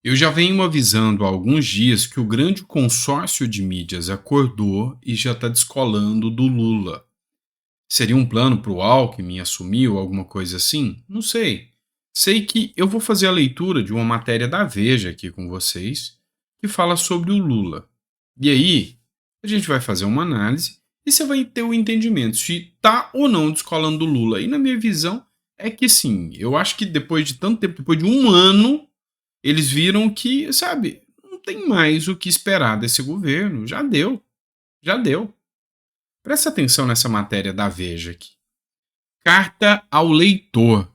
Eu já venho avisando há alguns dias que o grande consórcio de mídias acordou e já está descolando do Lula. Seria um plano para o Alckmin assumir ou alguma coisa assim? Não sei. Sei que eu vou fazer a leitura de uma matéria da Veja aqui com vocês, que fala sobre o Lula. E aí, a gente vai fazer uma análise e você vai ter o entendimento se tá ou não descolando do Lula. E na minha visão, é que sim. Eu acho que depois de tanto tempo, depois de um ano, eles viram que, sabe, não tem mais o que esperar desse governo. Já deu, já deu. Presta atenção nessa matéria da Veja aqui. Carta ao leitor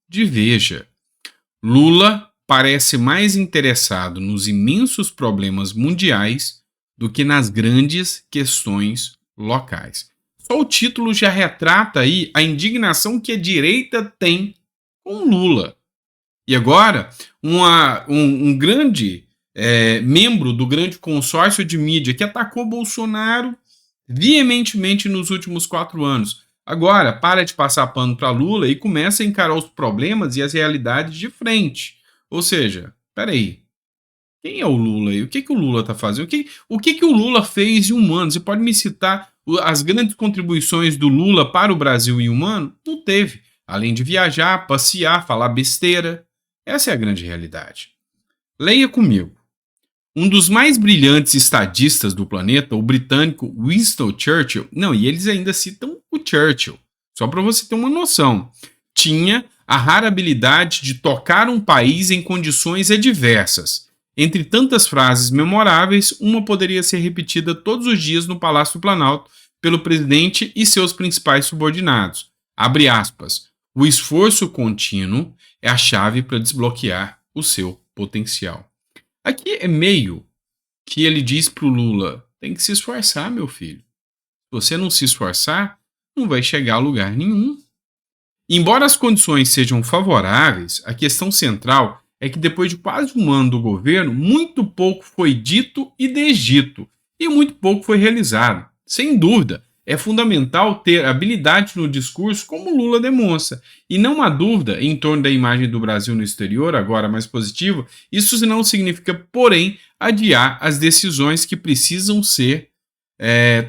de Veja. Lula parece mais interessado nos imensos problemas mundiais do que nas grandes questões locais. Só o título já retrata aí a indignação que a direita tem com Lula. E agora, um grande membro do grande consórcio de mídia que atacou Bolsonaro veementemente nos últimos 4 anos. Agora, para de passar pano para Lula e começa a encarar os problemas e as realidades de frente. Ou seja, peraí, quem é o Lula aí? O que o Lula está fazendo? O que o Lula fez em um ano? Você pode me citar as grandes contribuições do Lula para o Brasil em um ano? Não teve. Além de viajar, passear, falar besteira. Essa é a grande realidade. Leia comigo. Um dos mais brilhantes estadistas do planeta, o britânico Winston Churchill, não, e eles ainda citam o Churchill, só para você ter uma noção, tinha a rara habilidade de tocar um país em condições adversas. Entre tantas frases memoráveis, uma poderia ser repetida todos os dias no Palácio do Planalto pelo presidente e seus principais subordinados. Abre aspas. O esforço contínuo é a chave para desbloquear o seu potencial. Aqui é meio que ele diz para o Lula: tem que se esforçar, meu filho. Se você não se esforçar, não vai chegar a lugar nenhum. Embora as condições sejam favoráveis, a questão central é que depois de quase um ano do governo, muito pouco foi dito e desdito, e muito pouco foi realizado. Sem dúvida, é fundamental ter habilidade no discurso como Lula demonstra. E não há dúvida em torno da imagem do Brasil no exterior, agora mais positiva, isso não significa, porém, adiar as decisões que precisam ser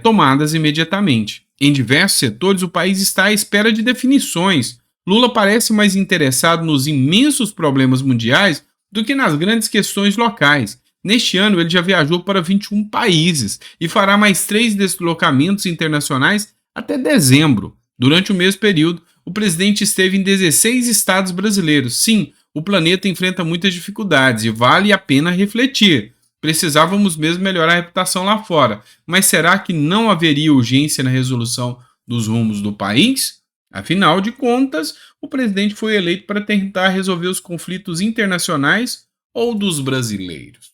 tomadas imediatamente. Em diversos setores, o país está à espera de definições. Lula parece mais interessado nos imensos problemas mundiais do que nas grandes questões locais. Neste ano, ele já viajou para 21 países e fará mais 3 deslocamentos internacionais até dezembro. Durante o mesmo período, o presidente esteve em 16 estados brasileiros. Sim, o planeta enfrenta muitas dificuldades e vale a pena refletir. Precisávamos mesmo melhorar a reputação lá fora. Mas será que não haveria urgência na resolução dos rumos do país? Afinal de contas, o presidente foi eleito para tentar resolver os conflitos internacionais ou dos brasileiros.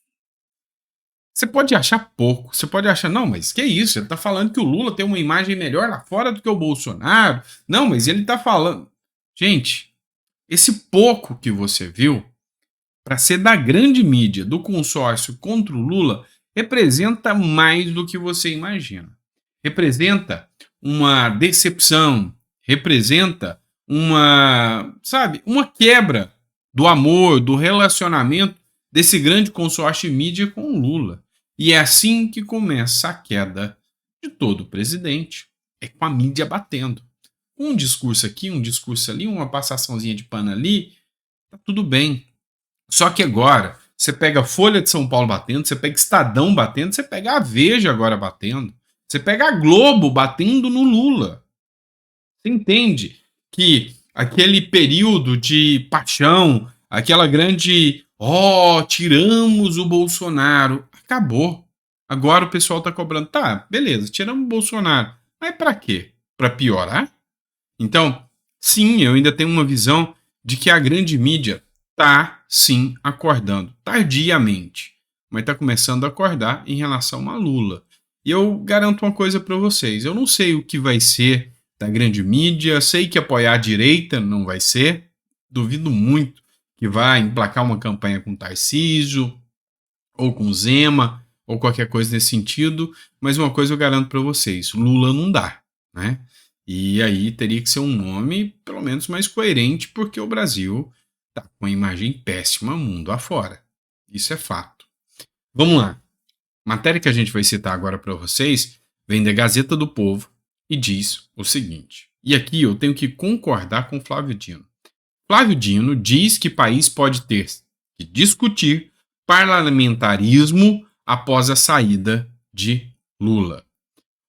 Você pode achar pouco, você pode achar, não, mas que isso? Ele está falando que o Lula tem uma imagem melhor lá fora do que o Bolsonaro. Não, mas ele está falando. Gente, esse pouco que você viu, para ser da grande mídia, do consórcio contra o Lula, representa mais do que você imagina. Representa uma decepção, representa uma quebra do amor, do relacionamento desse grande consórcio mídia com o Lula. E é assim que começa a queda de todo presidente. É com a mídia batendo. Um discurso aqui, um discurso ali, uma passaçãozinha de pano ali, tá tudo bem. Só que agora, você pega a Folha de São Paulo batendo, você pega Estadão batendo, você pega a Veja agora batendo, você pega a Globo batendo no Lula. Você entende que aquele período de paixão, aquela grande, tiramos o Bolsonaro, acabou. Agora o pessoal tá cobrando, tá, beleza, tiramos o Bolsonaro, mas pra quê? Pra piorar? Então, sim, eu ainda tenho uma visão de que a grande mídia tá, sim, acordando, tardiamente, mas tá começando a acordar em relação a Lula. E eu garanto uma coisa para vocês, eu não sei o que vai ser da grande mídia, sei que apoiar a direita não vai ser, duvido muito que vai emplacar uma campanha com Tarcísio, ou com Zema, ou qualquer coisa nesse sentido, mas uma coisa eu garanto para vocês, Lula não dá, né? E aí teria que ser um nome, pelo menos, mais coerente, porque o Brasil tá com uma imagem péssima mundo afora. Isso é fato. Vamos lá. A matéria que a gente vai citar agora para vocês vem da Gazeta do Povo e diz o seguinte. E aqui eu tenho que concordar com Flávio Dino. Flávio Dino diz que país pode ter que discutir parlamentarismo após a saída de Lula.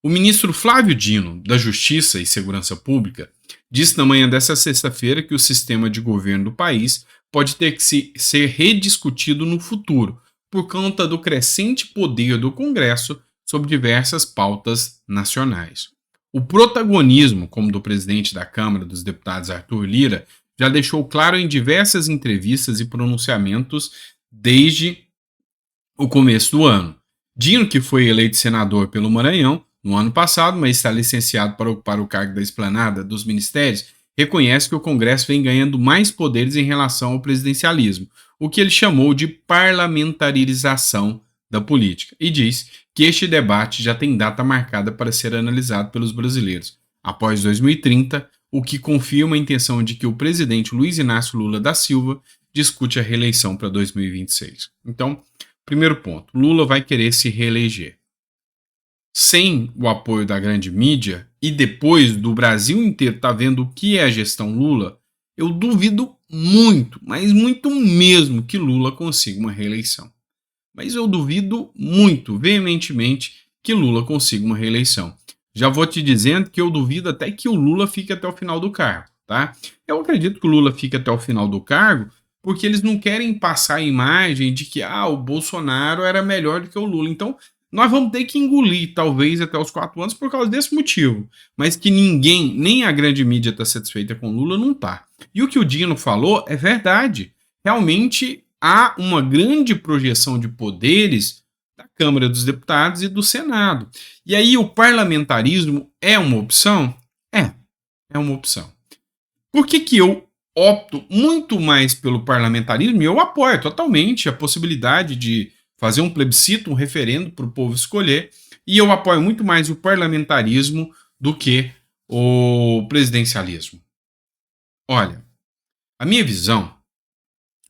O ministro Flávio Dino, da Justiça e Segurança Pública, disse na manhã desta sexta-feira que o sistema de governo do país pode ter que ser rediscutido no futuro, por conta do crescente poder do Congresso sobre diversas pautas nacionais. O protagonismo, como do presidente da Câmara dos Deputados Arthur Lira, já deixou claro em diversas entrevistas e pronunciamentos desde o começo do ano. Dino, que foi eleito senador pelo Maranhão no ano passado, mas está licenciado para ocupar o cargo da esplanada dos ministérios, reconhece que o Congresso vem ganhando mais poderes em relação ao presidencialismo, o que ele chamou de parlamentarização da política, e diz que este debate já tem data marcada para ser analisado pelos brasileiros, após 2030, o que confirma a intenção de que o presidente Luiz Inácio Lula da Silva discute a reeleição para 2026. Então, primeiro ponto, Lula vai querer se reeleger. Sem o apoio da grande mídia e depois do Brasil inteiro estar vendo o que é a gestão Lula, eu duvido muito, mas muito mesmo, que Lula consiga uma reeleição. Mas eu duvido muito, veementemente, que Lula consiga uma reeleição. Já vou te dizendo que eu duvido até que o Lula fique até o final do cargo, tá? Eu acredito que o Lula fique até o final do cargo porque eles não querem passar a imagem de que o Bolsonaro era melhor do que o Lula. Então, nós vamos ter que engolir, talvez, até os 4 anos por causa desse motivo. Mas que ninguém, nem a grande mídia está satisfeita com Lula, não tá. E o que o Dino falou é verdade. Realmente há uma grande projeção de poderes da Câmara dos Deputados e do Senado. E aí o parlamentarismo é uma opção? É uma opção. Por que eu opto muito mais pelo parlamentarismo? E eu apoio totalmente a possibilidade de fazer um plebiscito, um referendo para o povo escolher, e eu apoio muito mais o parlamentarismo do que o presidencialismo. Olha, a minha visão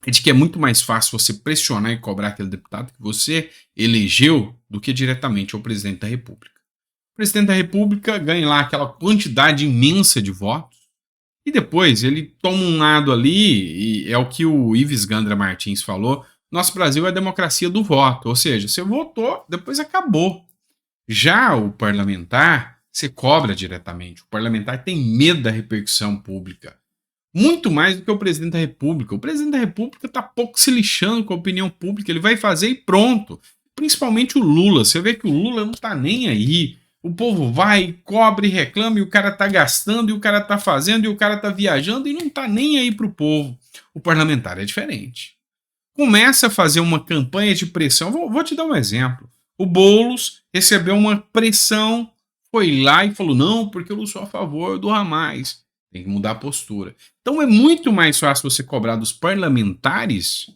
é de que é muito mais fácil você pressionar e cobrar aquele deputado que você elegeu do que diretamente ao presidente da República. O presidente da República ganha lá aquela quantidade imensa de votos e depois ele toma um lado ali, e é o que o Ives Gandra Martins falou, nosso Brasil é a democracia do voto, ou seja, você votou, depois acabou. Já o parlamentar, você cobra diretamente. O parlamentar tem medo da repercussão pública. Muito mais do que o presidente da República. O presidente da República está pouco se lixando com a opinião pública. Ele vai fazer e pronto. Principalmente o Lula. Você vê que o Lula não está nem aí. O povo vai, cobra e reclama, e o cara está gastando, e o cara está fazendo, e o cara está viajando, e não está nem aí para o povo. O parlamentar é diferente. Começa a fazer uma campanha de pressão. Vou te dar um exemplo. O Boulos recebeu uma pressão, foi lá e falou, não, porque eu não sou a favor do Hamas. Tem que mudar a postura. Então é muito mais fácil você cobrar dos parlamentares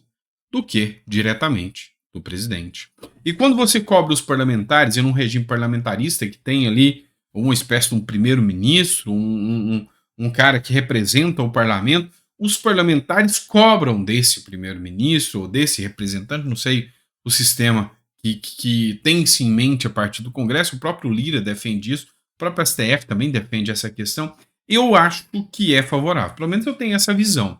do que diretamente do presidente. E quando você cobra os parlamentares em um regime parlamentarista que tem ali uma espécie de um primeiro-ministro, um cara que representa o parlamento, os parlamentares cobram desse primeiro-ministro ou desse representante, não sei o sistema que tem-se em mente a partir do Congresso, o próprio Lira defende isso, o próprio STF também defende essa questão. Eu acho que é favorável, pelo menos eu tenho essa visão.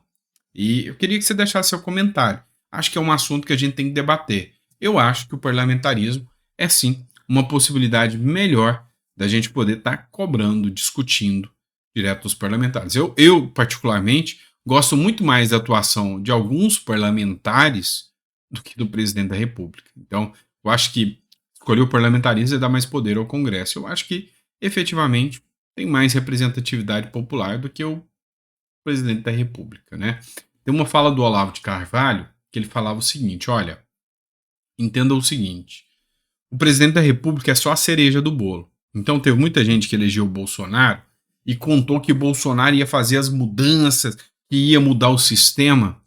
E eu queria que você deixasse seu comentário. Acho que é um assunto que a gente tem que debater. Eu acho que o parlamentarismo é sim uma possibilidade melhor da gente poder estar cobrando, discutindo direto dos parlamentares. Eu particularmente, gosto muito mais da atuação de alguns parlamentares do que do presidente da República. Então, eu acho que escolher o parlamentarismo é dar mais poder ao Congresso. Eu acho que, efetivamente, tem mais representatividade popular do que o presidente da República, né? Tem uma fala do Olavo de Carvalho que ele falava o seguinte, olha, entenda o seguinte, o presidente da República é só a cereja do bolo. Então teve muita gente que elegeu o Bolsonaro e contou que o Bolsonaro ia fazer as mudanças, que ia mudar o sistema.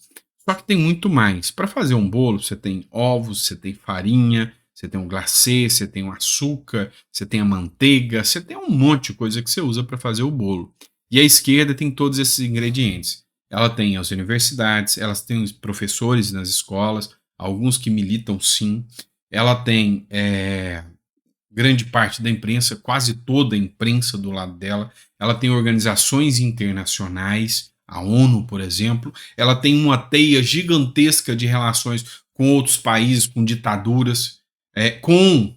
Só que tem muito mais. Para fazer um bolo, você tem ovos, você tem farinha, você tem um glacê, você tem o açúcar, você tem a manteiga, você tem um monte de coisa que você usa para fazer o bolo. E a esquerda tem todos esses ingredientes. ela tem as universidades, elas têm os professores nas escolas, alguns que militam sim, ela tem grande parte da imprensa, quase toda a imprensa do lado dela, ela tem organizações internacionais, a ONU, por exemplo, ela tem uma teia gigantesca de relações com outros países, com ditaduras, com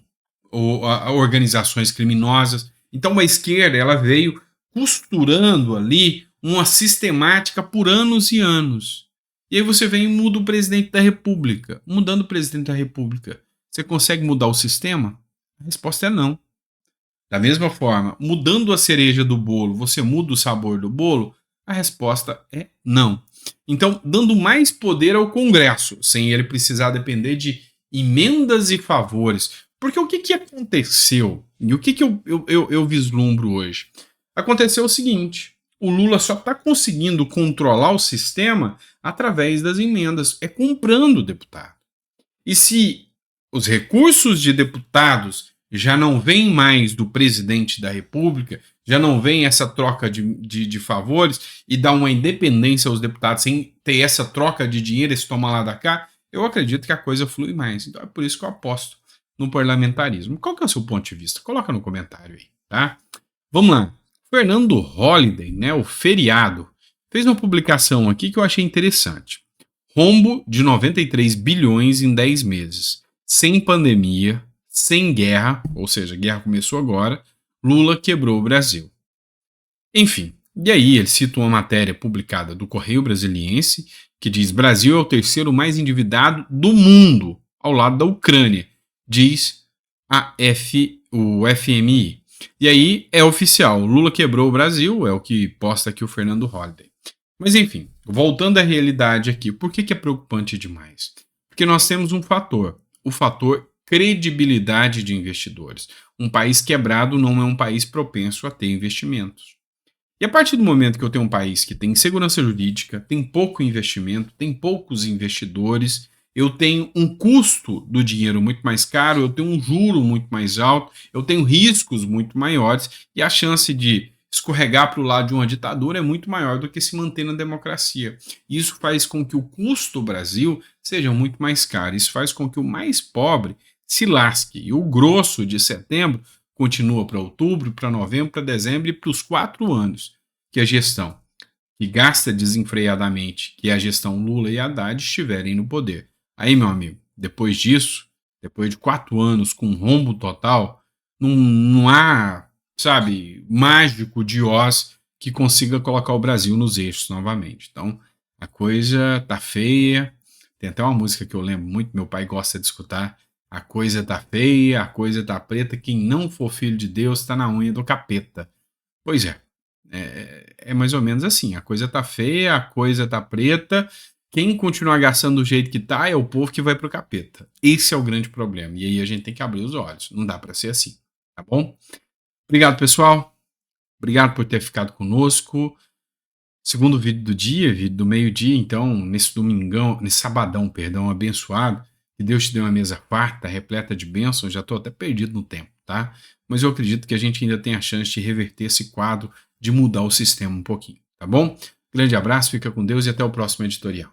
organizações criminosas. Então a esquerda ela veio costurando ali uma sistemática por anos e anos. E aí você vem e muda o presidente da República. Mudando o presidente da República, você consegue mudar o sistema? A resposta é não. Da mesma forma, mudando a cereja do bolo, você muda o sabor do bolo? A resposta é não. Então, dando mais poder ao Congresso, sem ele precisar depender de emendas e favores. Porque o que aconteceu? E o que eu vislumbro hoje? Aconteceu o seguinte: o Lula só está conseguindo controlar o sistema através das emendas, é comprando deputado. E se os recursos de deputados já não vêm mais do presidente da República, já não vem essa troca de favores e dá uma independência aos deputados sem ter essa troca de dinheiro, esse toma lá da cá, eu acredito que a coisa flui mais. Então é por isso que eu aposto no parlamentarismo. Qual que é o seu ponto de vista? Coloca no comentário aí, tá? Vamos lá. Fernando Holliday, né, o feriado, fez uma publicação aqui que eu achei interessante. Rombo de 93 bilhões em 10 meses. Sem pandemia, sem guerra, ou seja, a guerra começou agora, Lula quebrou o Brasil. Enfim, e aí ele cita uma matéria publicada do Correio Brasiliense que diz: Brasil é o terceiro mais endividado do mundo, ao lado da Ucrânia, diz o FMI. E aí é oficial, Lula quebrou o Brasil, é o que posta aqui o Fernando Holliday. Mas enfim, voltando à realidade aqui, por que é preocupante demais? Porque nós temos um fator, o fator credibilidade de investidores. Um país quebrado não é um país propenso a ter investimentos. E a partir do momento que eu tenho um país que tem insegurança jurídica, tem pouco investimento, tem poucos investidores, eu tenho um custo do dinheiro muito mais caro, eu tenho um juro muito mais alto, eu tenho riscos muito maiores e a chance de escorregar para o lado de uma ditadura é muito maior do que se manter na democracia. Isso faz com que o custo Brasil seja muito mais caro. Isso faz com que o mais pobre se lasque. E o grosso de setembro continua para outubro, para novembro, para dezembro e para os 4 anos que a gestão que gasta desenfreadamente, que é a gestão Lula e Haddad, estiverem no poder. Aí, meu amigo, depois disso, depois de 4 anos com um rombo total, não há, sabe, mágico de Oz que consiga colocar o Brasil nos eixos novamente. Então, a coisa tá feia. Tem até uma música que eu lembro muito, meu pai gosta de escutar. A coisa tá feia, a coisa tá preta, quem não for filho de Deus tá na unha do capeta. Pois é mais ou menos assim, a coisa tá feia, a coisa tá preta, quem continuar gastando do jeito que tá é o povo que vai pro capeta. Esse é o grande problema, e aí a gente tem que abrir os olhos, não dá para ser assim, tá bom? Obrigado, pessoal, obrigado por ter ficado conosco. Segundo vídeo do dia, vídeo do meio-dia, então, nesse domingão, nesse sabadão, perdão, abençoado, que Deus te dê uma mesa farta, repleta de bênçãos, já estou até perdido no tempo, tá? Mas eu acredito que a gente ainda tem a chance de reverter esse quadro, de mudar o sistema um pouquinho, tá bom? Grande abraço, fica com Deus e até o próximo editorial.